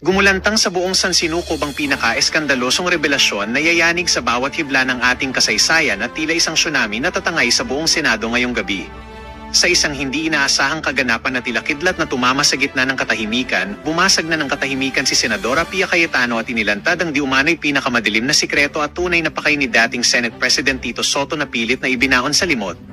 Gumulantang sa buong sansinukob ang pinaka-eskandalosong revelasyon na yayanig sa bawat hibla ng ating kasaysayan at tila isang tsunami na tatangay sa buong Senado ngayong gabi. Sa isang hindi inaasahang kaganapan na tila kidlat na tumama sa gitna ng katahimikan, bumasag na ng katahimikan si Senadora Pia Cayetano at inilantad ang di umano'y pinakamadilim na sikreto at tunay na pakay ni dating Senate President Tito Soto na pilit na ibinaon sa limot.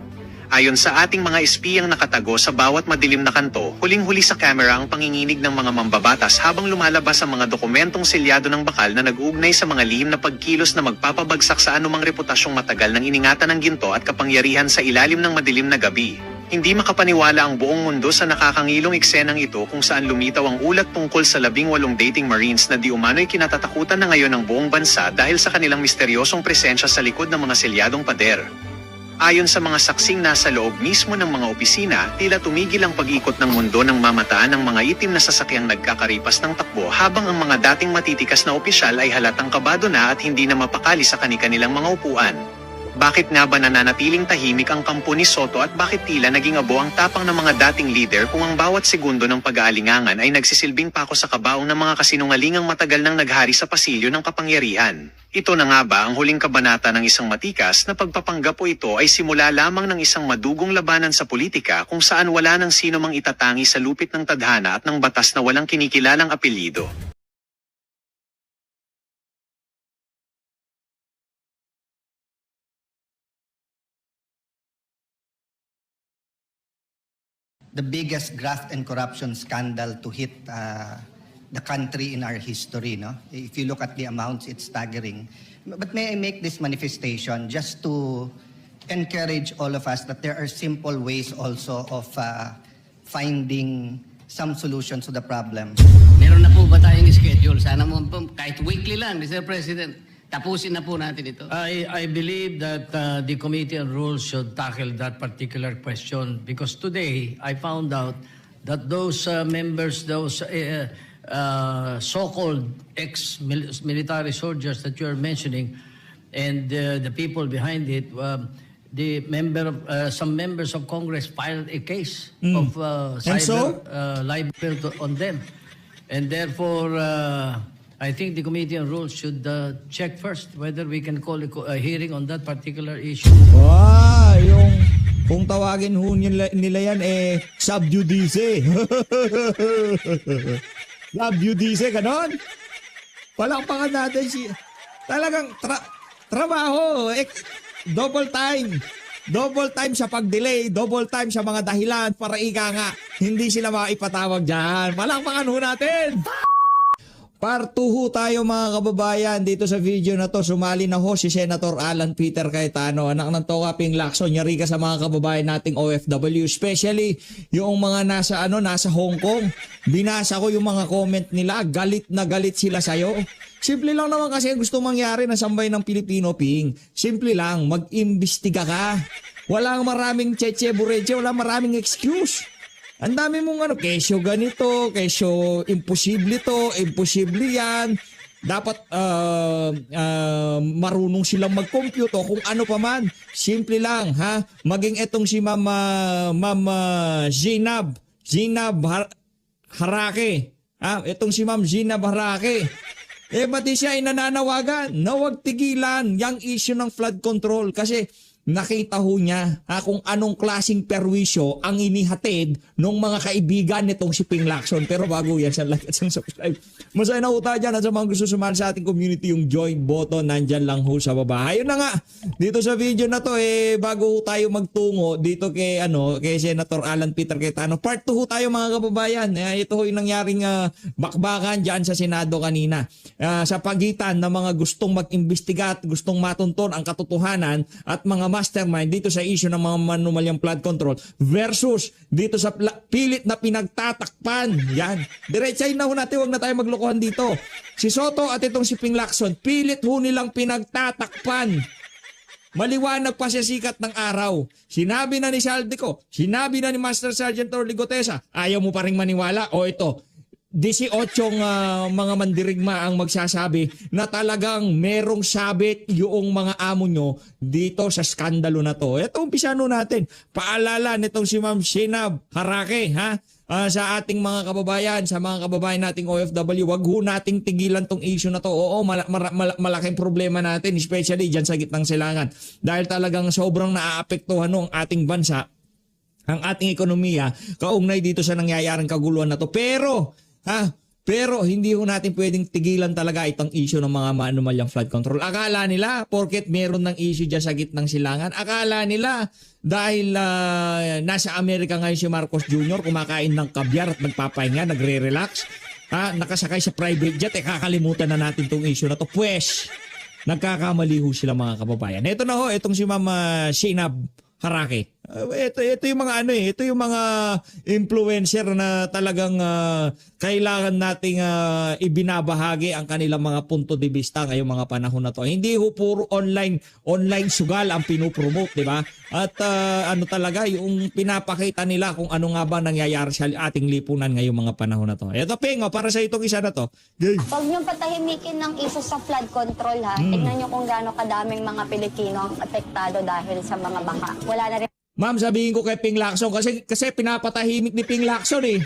Ayon sa ating mga espiyang nakatago sa bawat madilim na kanto, huling-huli sa kamera ang panginginig ng mga mambabatas habang lumalabas ang mga dokumentong selyado ng bakal na nag-uugnay sa mga lihim na pagkilos na magpapabagsak sa anumang reputasyong matagal ng iningatan ng ginto at kapangyarihan sa ilalim ng madilim na gabi. Hindi makapaniwala ang buong mundo sa nakakangilong eksenang ito kung saan lumitaw ang ulat tungkol sa 18 dating Marines na di umano'y kinatatakutan na ngayon ng buong bansa dahil sa kanilang misteryosong presensya sa likod ng mga selyadong pader. Ayon sa mga saksing nasa loob mismo ng mga opisina, tila tumigil ang pag-ikot ng mundo nang mamataan ng mga itim na sasakyang nagkakaripas ng takbo habang ang mga dating matitikas na opisyal ay halatang kabado na at hindi na mapakali sa kani-kanilang mga upuan. Bakit nga ba nananatiling tahimik ang kampo ni Soto at bakit tila naging abo ang tapang ng mga dating leader kung ang bawat segundo ng pag-aalingangan ay nagsisilbing pako sa kabaong ng mga kasinungalingang matagal nang naghari sa pasilyo ng kapangyarihan? Ito na nga ba ang huling kabanata ng isang matikas na pagpapanggap o ito ay simula lamang ng isang madugong labanan sa politika kung saan wala nang sino mang itatangi sa lupit ng tadhana at ng batas na walang kinikilalang apelyido? The biggest graft and corruption scandal to hit the country in our history. No? If you look at the amounts, it's staggering. But may I make this manifestation just to encourage all of us that there are simple ways also of finding some solutions to the problem. Meron na po ba tayong schedule? Sana mo po, kahit weekly lang, Mr. President, tapusin na po natin ito. I believe that the Committee on Rules should tackle that particular question because today I found out that those members, those so-called ex-military soldiers that you are mentioning and the people behind it, some members of Congress filed a case of cyber libel on them. And therefore, I think the Committee on Rules should check first whether we can call a hearing on that particular issue. Yung kung tawagin ho nila yan sub judice. Sub judice, ganon. Palakpakan natin talagang trabaho, double time. Double time sa pag-delay, double time sa mga dahilan para ika nga hindi sila maipatawag dyan. Palakpakan ho natin. Part 2 ho tayo mga kababayan dito sa video na to. Sumali na ho si Senator Alan Peter Cayetano, anak ng Toka Ping Lacson. Yari ka sa mga kababayan nating OFW, especially yung mga nasa Hong Kong. Binasa ko yung mga comment nila, galit na galit sila sa'yo. Simple lang naman kasi gusto mangyari na sambay ng Pilipino, Ping. Simple lang, mag-imbestiga ka. Walang maraming cheche bureche, walang maraming excuse. Ang dami mong kesyo ganito, kesyo imposible to, imposible yan. Dapat marunong silang mag-compute o kung ano pa man. Simple lang, ha? Maging etong si Ma'am Zinab Harake. Ha? Etong si Ma'am Zinab Harake. Pati siya ay nananawagan na huwag tigilan yung issue ng flood control kasi nakita ho niya kung anong klaseng perwisyo ang inihatid ng mga kaibigan nitong si Ping Lacson. Pero bago yan, sa like at sa subscribe. Masaya na ho tayo dyan at sa mga gusto sumali sa ating community, yung join button nandyan lang ho sa baba. Ayun na nga, dito sa video na to bago ho tayo magtungo dito kay Senator Alan Peter Cayetano. Part 2 ho tayo mga kababayan. Ito ho yung nangyaring bakbakan dyan sa Senado kanina. Sa pagitan ng mga gustong mag-imbestiga at gustong matunton ang katotohanan at mga mastermind dito sa issue ng mga manumalyang flood control versus dito sa pilit na pinagtatakpan. Yan. Diretsahin na ho natin, huwag na tayo maglokohan dito. Si Soto at itong si Ping Lacson, pilit ho nilang pinagtatakpan. Maliwanag pa sa sikat ng araw. Sinabi na ni Saldico, sinabi na ni Master Sergeant Orly Gotesa, ayaw mo pa rin maniwala? O ito, 18 mga mandirigma ang magsasabi na talagang merong sabit yung mga amo nyo dito sa skandalo na to. Ito, umpisano natin. Paalala nitong si Ma'am Zinab Harake, ha? sa ating mga kababayan, sa mga kababayan nating OFW, wag ho nating tigilan tong issue na to. Oo, malaking problema natin, especially dyan sa gitnang silangan. Dahil talagang sobrang naaapektuhan ng ating bansa, ang ating ekonomiya, kaugnay dito sa nangyayaring kaguluhan na to. Pero hindi ho natin pwedeng tigilan talaga itong issue ng mga maanumalyang flood control. Akala nila, porket meron ng issue dyan sa gitnang silangan, akala nila dahil nasa Amerika ngayon si Marcos Jr., kumakain ng kabyar at nagpapahinga, nagre-relax, nakasakay sa private jet, kakalimutan na natin itong issue na to. Pwes, nagkakamali ho sila mga kababayan. Ito na ho, itong si Ma'am Sheena Harake. Ito yung mga ito yung mga influencer na talagang kailangan nating ibinabahagi ang kanilang mga punto de vista ngayong mga panahon na to. Hindi ho puro online sugal ang pinopromote, di ba? At talaga yung pinapakita nila kung ano nga ba nangyayari sa ating lipunan ngayong mga panahon na to. Ito Ping, para sa itong isa na to. Huwag niyong patahimikin ng issue sa flood control ha. Tignan niyo kung gaano kadaming mga Pilipino ang apektado dahil sa mga baha. Wala na rin. Ma'am, sabihin ko kay Ping Lacson kasi pinapatahimik ni Ping Lacson eh.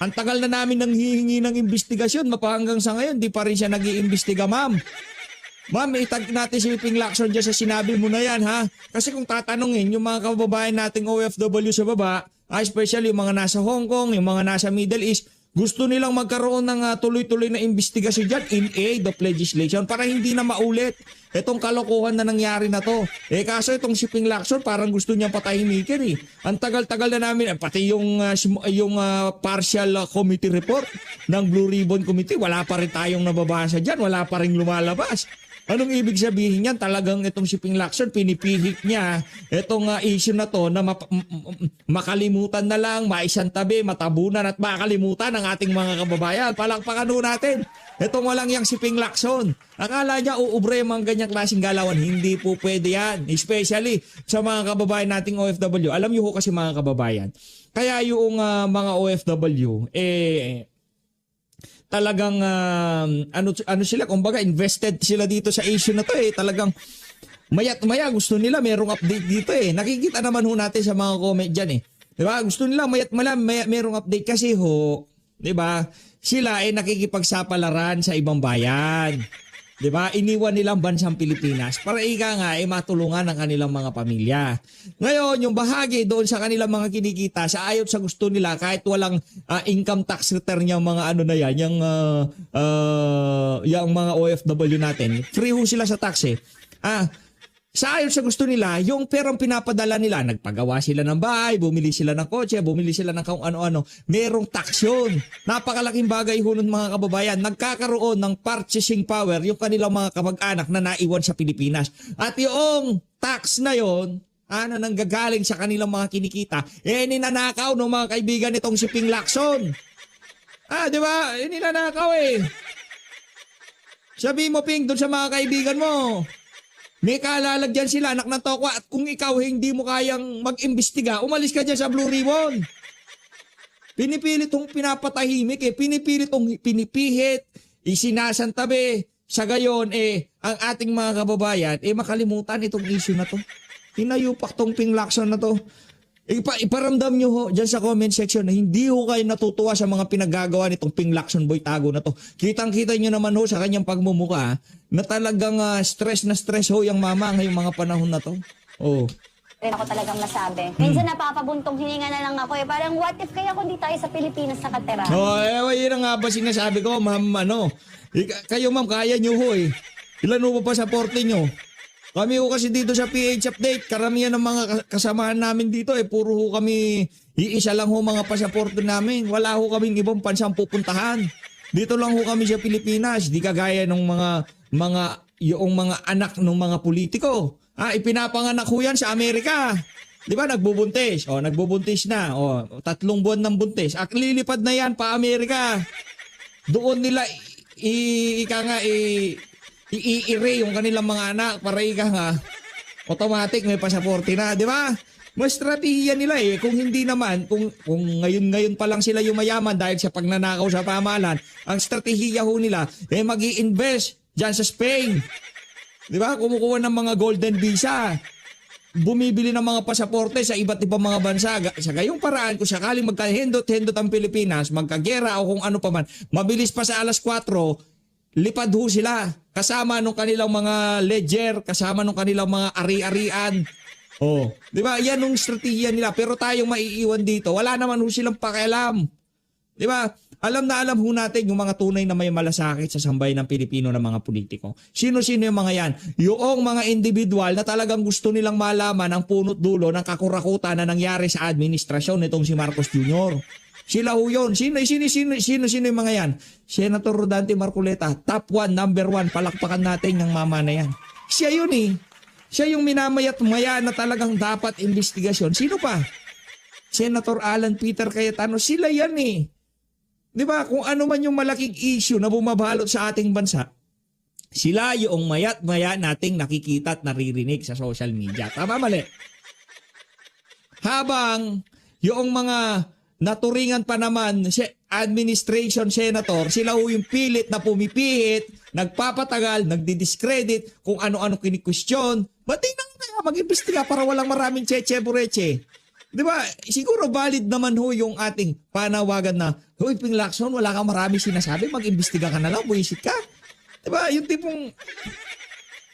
Ang tagal na namin nang hihingi ng investigasyon, hanggang sa ngayon di pa rin siya nag-iimbestiga, ma'am. Ma'am, itag natin si Ping Lacson dyan sa sinabi mo na yan, ha? Kasi kung tatanungin yung mga kababayan nating OFW sa baba, especially yung mga nasa Hong Kong, yung mga nasa Middle East, gusto nilang magkaroon ng tuloy-tuloy na investigasyon dyan in aid of legislation para hindi na maulit itong kalokohan na nangyari na to. Kaso itong si Ping Lacson parang gusto niyang patahimikin eh. Ang tagal-tagal na namin, pati yung partial committee report ng Blue Ribbon Committee, wala pa rin tayong nababasa dyan, wala pa rin lumalabas. Anong ibig sabihin yan? Talagang itong si Ping Lacson, pinipihik niya itong issue na to na makalimutan na lang, maisantabi, matabunan at makalimutan ng ating mga kababayan. Palakpakan natin. Itong walang yang si Ping Lacson. Akala niya uubre mga ganyang klaseng galawan. Hindi po pwede yan. Especially sa mga kababayan nating OFW. Alam niyo ho kasi mga kababayan, kaya yung mga OFW, talagang ano sila, kumbaga invested sila dito sa issue na to talagang maya't maya gusto nila merong update dito nakikita naman ho natin sa mga comment diyan di ba, gusto nila maya't maya merong update kasi ho, di ba, sila nakikipagsapalaran sa ibang bayan, di ba, iniwan nilang bansang Pilipinas para matulungan ang kanilang mga pamilya. Ngayon, yung bahagi doon sa kanilang mga kinikita, sa ayot sa gusto nila, kahit walang income tax return yung mga yung mga OFW natin, free ho sila sa tax sa ayot sa gusto nila, yung perang pinapadala nila, nagpagawa sila ng bahay, bumili sila ng kotse, bumili sila ng kung ano-ano, merong tax yun. Napakalaking bagay ho nun mga kababayan. Nagkakaroon ng purchasing power yung kanilang mga kamag-anak na naiwan sa Pilipinas. At yung tax na yon, nanggagaling sa kanilang mga kinikita, ninanakaw ng mga kaibigan nitong si Ping Lacson. Di ba? Ninanakaw Sabi mo, Ping, dun sa mga kaibigan mo, may kalalagyan sila, anak ng tokwa, at kung ikaw hindi mo kayang mag-imbestiga, umalis ka dyan sa Blue Ribbon. Pinipilit tong pinapatahimik pinipihit, isinasantabi. Sa gayon, ang ating mga kababayan, makalimutan itong issue na to. Tinayupak tong Ping Lacson na to. Iparamdam nyo ho dyan sa comment section na hindi ho kayo natutuwa sa mga pinagagawa nitong Ping Lacson Boy Tago na to. Kitang-kita nyo naman ho sa kanyang pagmumuka na talagang stress na stress ho yung mama ngayong mga panahon na to. Rin ako talagang masabi. Minsan napapabuntong hininga na lang ako Parang what if kaya kung di tayo sa Pilipinas nakatira? Yun ang nga ba sinasabi ko, ma'am, kayo ma'am, kaya nyo ho Ilan ho pa pasaporte nyo? Kami ho kasi dito sa PH Update, karamihan ng mga kasamahan namin dito puro ho kami, iisa lang ho mga pasaporte namin. Wala ho kaming ibang pansang pupuntahan. Dito lang ho kami sa Pilipinas, di kagaya ng yung mga anak ng mga politiko. Ipinapanganak ho yan sa Amerika. Di ba, nagbubuntis? Nagbubuntis na. 3 buwan ng buntis. Lilipad na yan pa Amerika. Doon nila, i-ire yung kanilang mga anak para automatic may pasaporte na, di ba? Mas strategiya nila kung hindi naman, kung ngayon pa lang sila yung mayaman dahil sa pagnanakaw sa pamahalaan, ang strategiya ho nila mag-i-invest dyan sa Spain. Di ba? Kumukuha ng mga golden visa. bumibili ng mga pasaporte sa iba't ibang mga bansa. Sa gayong paraan, kung sakaling magkahindot-hindot ang Pilipinas, magkagera o kung ano pa man, mabilis pa sa alas 4, lipad ho sila. Kasama nung kanilang mga ledger, kasama nung kanilang mga ari-arian. Oh, 'di ba? Yan yung strategiya nila. Pero tayong maiiwan dito, wala naman ho silang pakialam. 'Di ba? Alam na alam ho natin yung mga tunay na may malasakit sa sambayan ng Pilipino na mga politiko. Sino-sino yung mga yan? Yung mga individual na talagang gusto nilang malaman ang punot dulo ng kakurakutan na nangyari sa administrasyon nitong si Marcos Jr. Sila ho yun. Sino yung mga yan? Senator Rodante Marcoleta, top 1, number 1, palakpakan natin yung mama na yan. Siya yun eh. Siya yung minamayat-maya na talagang dapat investigasyon. Sino pa? Senator Alan Peter Cayetano, sila yan eh. Di ba? Kung ano man yung malaking issue na bumabalot sa ating bansa, sila yung mayat-maya nating nakikita at naririnig sa social media. Tama mali? Habang yung mga naturingan pa naman administration senator, sila yung pilit na pumipihit, nagpapatagal, nagdi-discredit kung ano-ano kini-question. Ba't di na mag-imbestiga para walang maraming cheche-bureche? Di ba? Siguro valid naman ho yung ating panawagan na, Hoy, Ping Lacson, wala kang marami sinasabi, mag-imbestiga ka na lang, buwisit ka. Di ba? Yung tipong,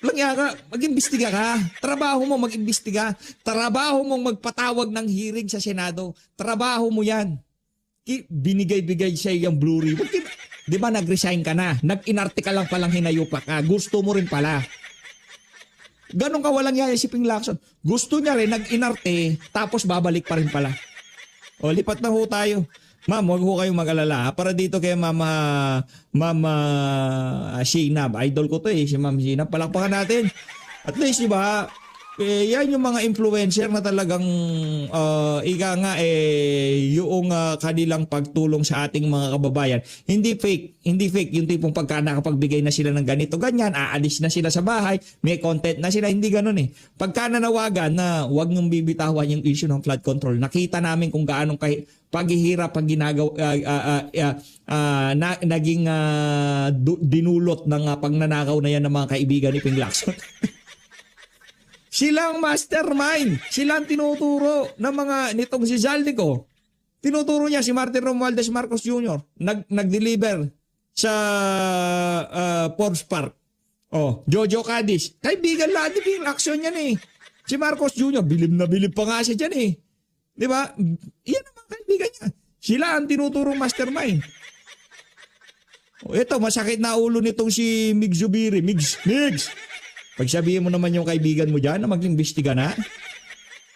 langya ka, mag-imbestiga ka. Trabaho mo mag-imbestiga. Trabaho mong magpatawag ng hearing sa Senado. Trabaho mo yan. Binigay-bigay siya yung blue ribbon. Di ba nag-resign ka na? Nag-inarte ka lang palang hinayupak ka. Gusto mo rin pala. Ganon ka walang yaya si Ping Lacson. Gusto niya rin, nag-inarte, tapos babalik pa rin pala. O, lipat na ho tayo. Ma'am, huwag ho kayong mag-alala. Para dito kay Mama Sheena. Idol ko to eh, si Ma'am Sheena. Palakpakan natin. At least, di ba, yan yung mga influencer na talagang ika nga yung kanilang pagtulong sa ating mga kababayan. Hindi fake yung tipong pagka nakapagbigay na sila ng ganito ganyan, aalis na sila sa bahay, may content na sila, hindi ganoon eh. Pagka nanawagan na wag niyong bibitawan yung issue ng flood control, nakita namin kung gaano paghihirap pag ginagawa naging dinulot ng pagnanakaw na yan ng mga kaibigan ni Ping Lacson. Silang mastermind. Silang tinuturo ng mga nitong si Zaldico. Tinuturo niya si Martin Romualdez Marcos Jr. Nag-deliver sa Forbes Park. Oh, Jojo Cadiz. Kaibigan lahat ni Ping Lacson yan eh. Si Marcos Jr. bilib na bilib pa nga siya dyan eh. Di ba? Yan ang mga kaibigan niya. Sila ang tinuturong mastermind. Oh, ito, masakit na ulo nitong si Mig Zubiri. Migs! Pag sabihin mo naman yung kaibigan mo dyan na mag-imbestiga na,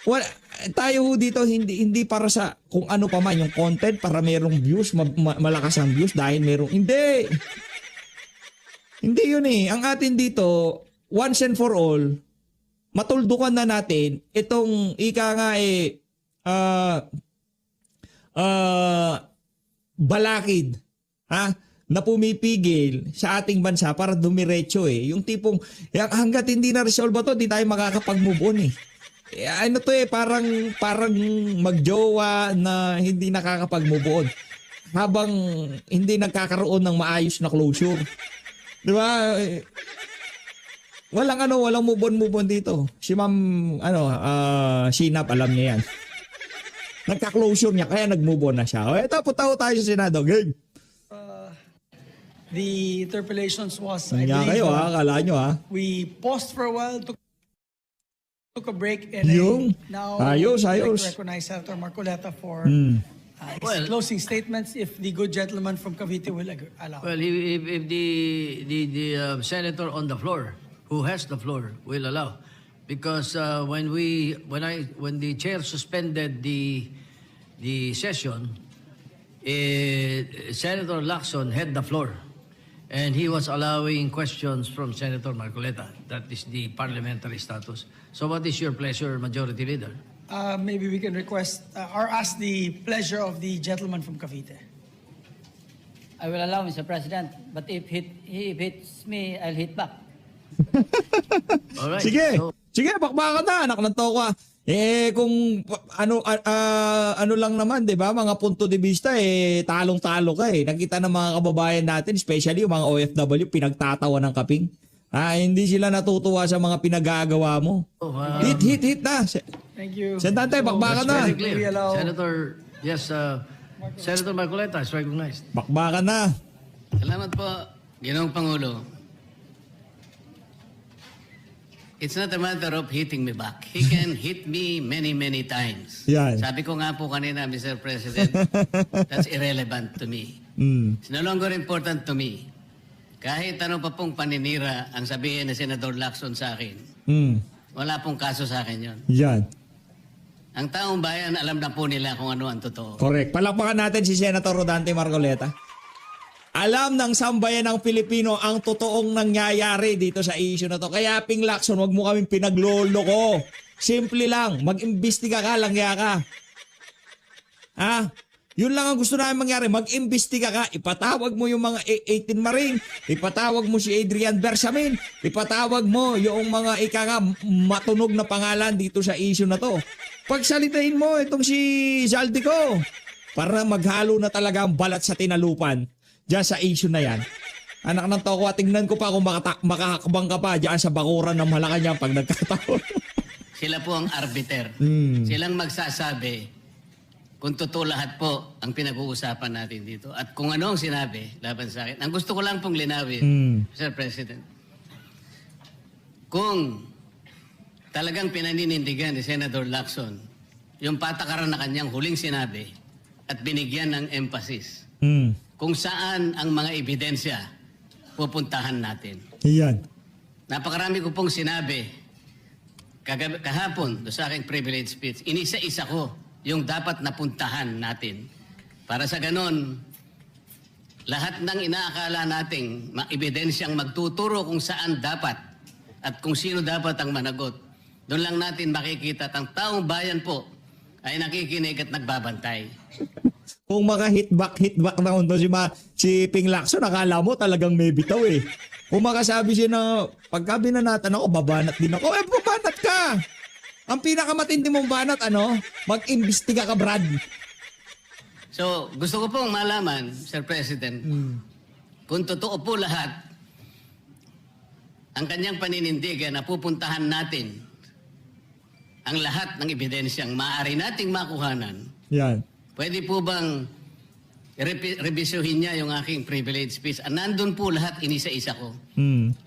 wala, tayo dito hindi para sa kung ano pa man yung content para merong views, malakas ang views dahil merong, hindi yun eh. Ang atin dito, once and for all, matuldukan na natin itong ika nga balakid, ha? Na pumipigil sa ating bansa para dumiretso eh. Yung tipong, hanggat hindi na-resolve to, di tayo makakapag-move on eh. Ano to eh, parang magjowa na hindi nakakapag-move on. Habang hindi nagkakaroon ng maayos na closure. Di ba? Walang move on dito. Si Ma'am, Sinap, alam niya yan. Nagka-closure niya, kaya nag-move on na siya. O, eto, punta tayo sa Senado. Game. The interpellations was, Kaya I believe, kayo akala nyo we paused for a while, took a break, and now ayos. I'd like to recognize Senator Marcoleta for his closing statements, if the good gentleman from Cavite will allow. Well, if the senator on the floor, who has the floor, will allow, because when the chair suspended the session, Senator Lacson had the floor. And he was allowing questions from Senator Marcoleta. That is the parliamentary status. So what is your pleasure, Majority Leader? Maybe we can request or ask the pleasure of the gentleman from Cavite. I will allow, Mr. President, but if he hits me, I'll hit back. All right. Sige, bakbakan na, anak ng toka. Kung ano lang naman, 'di ba? Mga punto de vista talong-talo ka eh. Nakita ng mga kababayan natin, especially yung mga OFW, pinagtatawa ng kaping. Hindi sila natutuwa sa mga pinagagawa mo. Hit na. Thank you. Sentante, bakbakan na. Very clear. We allow- Senator, yes, Senator Marcoleta is recognized. Bakbakan na. Salamat po, Ginoong Pangulo. It's not a matter of hitting me back. He can hit me many, many times. Yan. Sabi ko nga po kanina, Mr. President, that's irrelevant to me. It's no longer important to me. Kahit ano pa pong paninira ang sabihin ni Senator Lacson sa akin, wala pong kaso sa akin yon. Yan. Ang taong bayan, alam na po nila kung ano ang totoo. Correct. Palakpakan natin si Senator Rodante Marcoleta. Alam ng sambayan ng Pilipino ang totoong nangyayari dito sa issue na to. Kaya Ping Lacson, wag mo kaming pinagloloko. Simple lang, mag-imbestiga ka, langya ka. Yun lang ang gusto namin mangyari, mag-imbestiga ka. Ipatawag mo yung mga 18 Marine, ipatawag mo si Adrian Bersamin, ipatawag mo yung mga matunog na pangalan dito sa issue na to. Pagsalitain mo itong si Zaldico para maghalo na talaga ang balat sa tinalupan diyan sa issue na yan. Anak ng toko, tingnan ko pa kung makakabang ka pa diyan sa bakuran ng Malacanang pag nagkataon. Sila po ang arbiter. Silang magsasabi kung totoo lahat po ang pinag-uusapan natin dito. At kung ano ang sinabi laban sa akin. Ang gusto ko lang pong linawin, Mr. President. Kung talagang pinaninindigan ni Senator Lacson yung patakaran na kanyang huling sinabi at binigyan ng emphasis kung saan ang mga ebidensya pupuntahan natin. Yan. Napakarami ko pong sinabi kahapon sa aking privilege speech. Inisa-isa ko yung dapat napuntahan natin. Para sa ganon, lahat ng inaakala nating ebidensyang magtuturo kung saan dapat at kung sino dapat ang managot, doon lang natin makikita at ang taong bayan po ay nakikinig at nagbabantay. Kung maka-hitback na unto si Ping Lacson, akala mo talagang may bitaw eh. Kung makasabi siya na pagka binanatan ako, babanat din ako. Babanat ka! Ang pinakamatindi mong banat, mag-imbestiga ka, Brad. So, gusto ko pong malaman, Sir President, kung totoo po lahat, ang kanyang paninindigan na pupuntahan natin ang lahat ng ebidensyang maaari nating makuhanan. Yan. Pwede po bang revisyuhin niya yung aking privilege speech? Nandun po lahat, inisa-isa ko.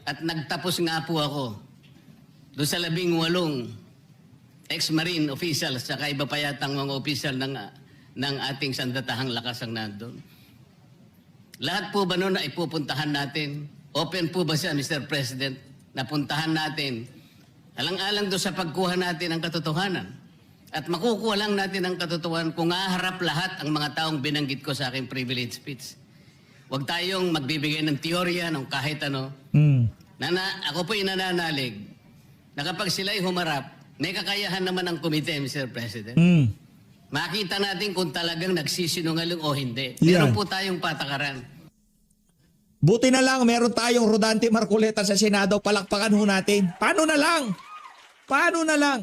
At nagtapos nga po ako doon sa 18 ex-marine officials at iba pa yatang mga official ng ating sandatahang lakas ang nandun. Lahat po ba noon na ipupuntahan natin? Open po ba siya, Mr. President, na puntahan natin? Alang-alang doon sa pagkuha natin ng katotohanan. At makukuha lang natin ang katotohanan kung haharap lahat ang mga taong binanggit ko sa aking privilege speech. Huwag tayong magbibigay ng teorya ng kahit ano. Ako po inananalig na kapag sila'y humarap, may kakayahan naman ang komite, Mr. President. Makita natin kung talagang nagsisinungaling o hindi. Meron po tayong patakaran. Buti na lang, meron tayong Rodante Marcoleta sa Senado. Palakpakan ho natin. Paano na lang? Paano na lang?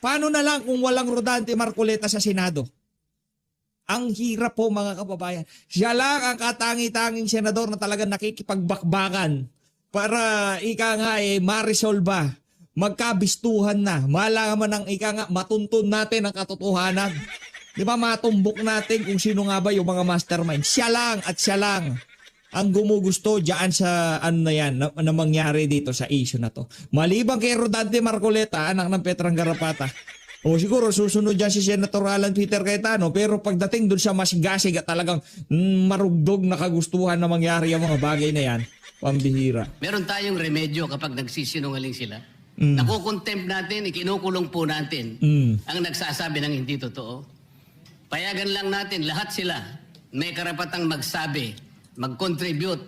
Paano na lang kung walang Rodante Marcoleta sa Senado? Ang hirap po, mga kababayan. Siya lang ang katangi-tanging senador na talagang nakikipagbakbakan para ma-resolve, magkabistuhan na, malaman ng matuntun natin ang katotohanan. Di ba, matumbok natin kung sino nga ba yung mga mastermind. Siya lang at siya lang ang gumugusto diyan sa na mangyari dito sa issue na to. Maliban kay Rodante Marcoleta, anak ng Petrang Garapata. O siguro susunod dyan si Senator Alan Peter Cayetano, pero pagdating dun sa masigasig at talagang marugdog na kagustuhan na mangyari ang mga bagay na yan, pambihira. Meron tayong remedyo kapag nagsisinungaling sila. Nakukontempt natin, ikinukulong po natin ang nagsasabi ng hindi totoo. Payagan lang natin, lahat sila may karapatang magsabi, mag-contribute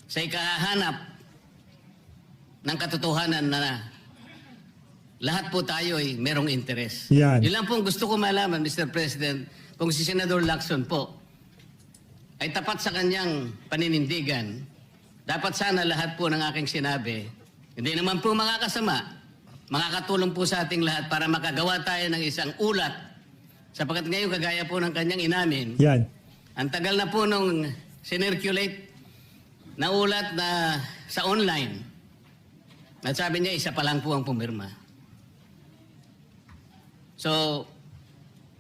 sa ikahanap ng katotohanan na lahat po tayo ay merong interes. Yan. Yun lang po gusto ko malaman, Mr. President, kung si Senador Lacson po ay tapat sa kanyang paninindigan, dapat sana lahat po ng aking sinabi, hindi naman po makakasama, makakatulong po sa ating lahat para makagawa tayo ng isang ulat, sapagkat ngayon kagaya po ng kanyang inamin, Yan. ang tagal na po nung sinirculate na ulat na sa online At sabi niya, isa pa lang po ang pumirma. So,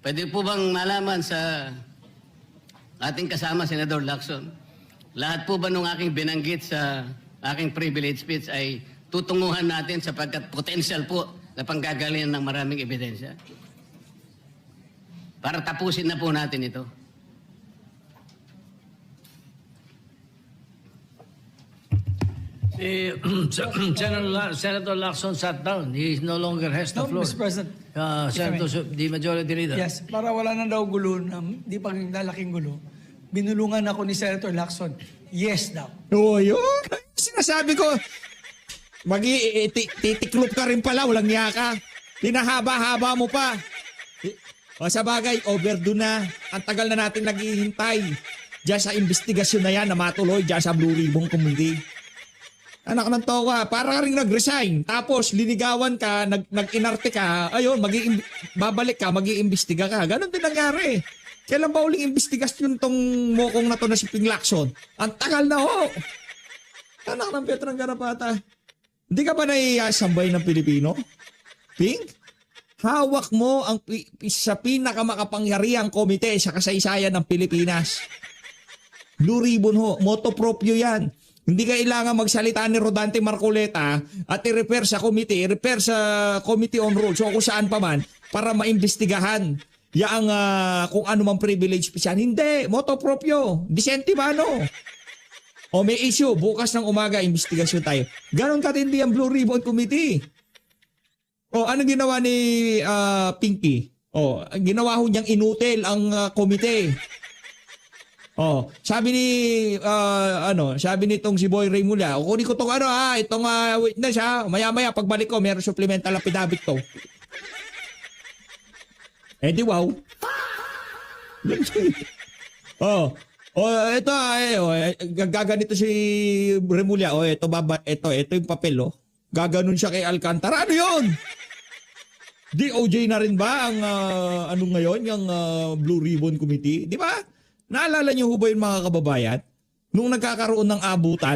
pwede po bang malaman sa ating kasama, Senador Lacson, lahat po ba nung aking binanggit sa aking privilege speech ay tutunguhan natin sapagkat potential po na panggagalingan ng maraming ebidensya? Para tapusin na po natin ito. Senator Lacson sat down. He no longer has the No, floor. Mr. President. Senator, the majority leader. Yes, para wala na daw gulo, na di pa lalaking gulo, binulungan ako ni Senator Lacson. Yes daw. Oo, yun. Sinasabi ko, titiklop ka rin pala, walang niya ka. Tinahaba-haba mo pa. O sa bagay, overdue na. Ang tagal na natin naghihintay. Diyan sa investigasyon na yan na matuloy diyan sa Blue Ribbon Committee. Anak ng towa, para ka rin nag-resign. Tapos linigawan ka, nag-inarte ka, ayun, babalik ka, mag-iimbestiga ka. Ganon din nangyari. Kailan ba uling investigasyon tong mokong na to na si Ping Lacson? Ang tagal na ho. Anak ng Petrang Garapata. Hindi ka ba naiasambay ng Pilipino? Ping? Hawak mo ang sa pinakamakapangyarihang komite sa kasaysayan ng Pilipinas. Blue Ribbon ho, moto proprio yan. Hindi kailangan magsalita ni Rodante Marcoleta at i-refer sa committee, i-refer sa Committee on Rules o kung saan pa man para maimbestigahan yang kung ano mang privilege yan. Hindi, moto proprio, Vicente Mano. O may issue, bukas ng umaga, investigasyon tayo. Ganon katindi ang Blue Ribbon Committee. O ano ginawa ni Pinky? O, ginawa ho niyang inutil ang komite. Oh, sabi ni sabi nitong si Boy Reymula, kunin ko tong itong witness ha. Maya-maya pagbalik ko, meron supplemental affidavit to. Eh di wow. Ito gaganito si Remulla. Ito yung papel Gaganon siya kay Alcantara. Ano 'yon? DOJ na rin ba ang ngayon, yung Blue Ribbon Committee, di ba? Naalala niyo ho ba yung mga kababayan? Nung nagkakaroon ng abutan,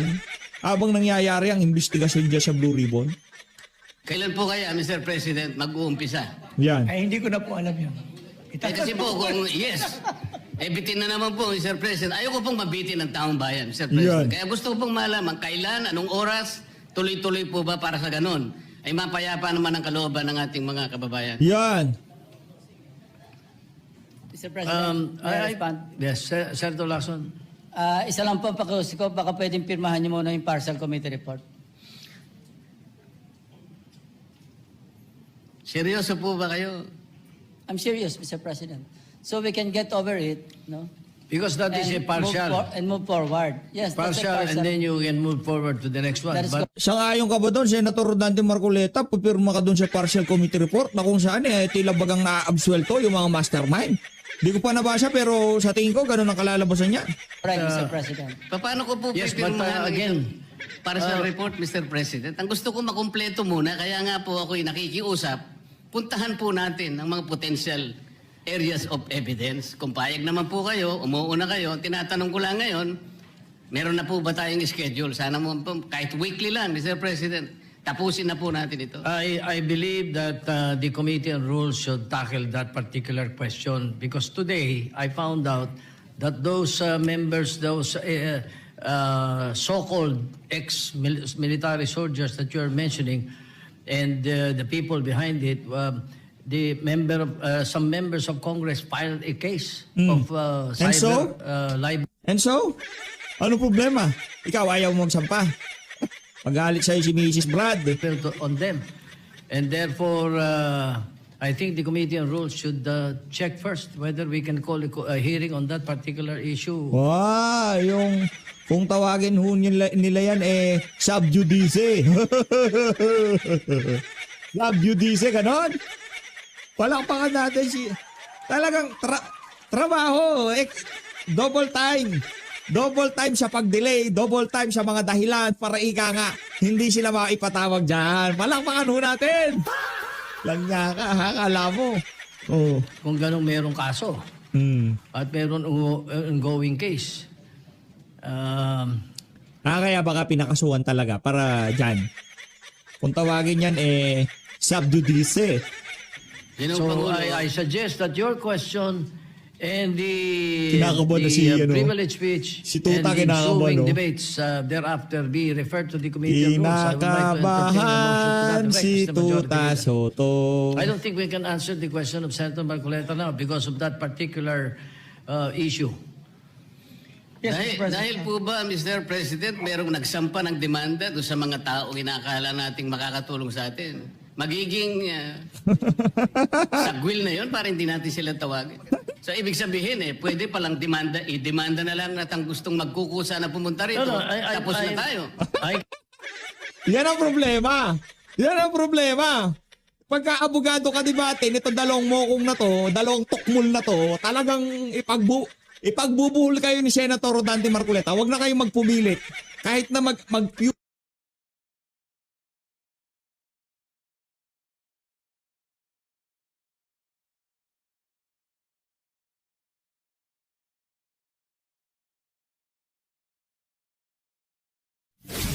habang nangyayari ang investigasyon dyan sa Blue Ribbon? Kailan po kaya, Mr. President, mag-uumpisa? Yan. Ay, hindi ko na po alam yun. Kasi po, kung yes, bitin na naman po, Mr. President. Ayoko pong mabitin ng taong bayan, Mr. President. Yan. Kaya gusto ko pong malaman, kailan, anong oras, tuloy-tuloy po ba para sa ganun? Ay mapayapa naman ang kalooban ng ating mga kababayan. Yan. Mr. President, may I respond? Yes, Senator Lacson. Isa lang po ang pakiusap ko, baka pwedeng pirmahan niyo muna yung partial committee report. Seryoso po ba kayo? I'm serious, Mr. President. So we can get over it, no? Because that is a partial. Move forward. Yes, that's a Partial, and then you can move forward to the next one. That is But Sangayon ka ba doon, Senator Rodante Marcoleta, pupirma ka doon sa partial committee report na kung saan tila bagang na-absuelto yung mga mastermind? Di ko pa nabasa pero sa tingin ko ganun ang kalalabasan niya. correct, Mr. President. Paano ko po Yes, but, pipirmahan again, para sa report, Mr. President? Ang gusto ko makumpleto muna, kaya nga po ako'y nakikiusap, puntahan po natin ang mga potential areas of evidence. Kung payag naman po kayo, umuuna kayo, tinatanong ko lang ngayon, meron na po ba tayong schedule? Sana mo po, kahit weekly lang, Mr. President, tapusin na po natin ito. I believe that the Committee on Rules should tackle that particular question because today I found out that those members, those so-called ex-military soldiers that you are mentioning and the people behind it, some members of Congress filed a case of And so? libel. And so, ano problema? Ikaw ayaw mo magsampa. Magalit sa'yo si Mrs. Brad. On them. And therefore, I think the Committee on Rules should check first whether we can call a hearing on that particular issue. Wow, yung kung tawagin ho nila yan sub judice. Sub judice, ganon. Palakpakan natin talagang trabaho, double time. Double time sa pag-delay, double time sa mga dahilan para ika nga, hindi sila maipatawag dyan. Palakpakan ho natin. Lang niya ka, kala mo. Oh. Kung ganong merong kaso at meron ongoing case. Kaya baka pinakasuhan talaga para dyan. Kung tawagin yan, sub judice. Yun ang So Pangulo. I suggest that your question and the Kinakabahan na si, privilege speech si Tuta and the kinakabahan, ensuing no? debates thereafter be referred to the committee on rules. I would like to entertain a motion to Kinakabahan that effect, si Mr. Majority Tuta Leader. Soto. I don't think we can answer the question of Senator Marcoleta now because of that particular issue. Yes, dahil, Mr. President. dahil po ba, Mr. President, merong nagsampa ng demanda doon sa mga taong inakala nating makakatulong sa atin? Magiging sagwil na yon para hindi natin sila tawagin. So, ibig sabihin pwede palang i-demanda na lang at ang gustong magkukusa na pumunta rito. Tapos na tayo. Yan ang problema. Yan ang problema. Pagka abogado ka debate, nito dalawang mokong na to, dalawang tukmul na to, talagang ipagbubuhol kayo ni Senator Rodante Marcoleta. Huwag na kayong magpumilit. Kahit na mag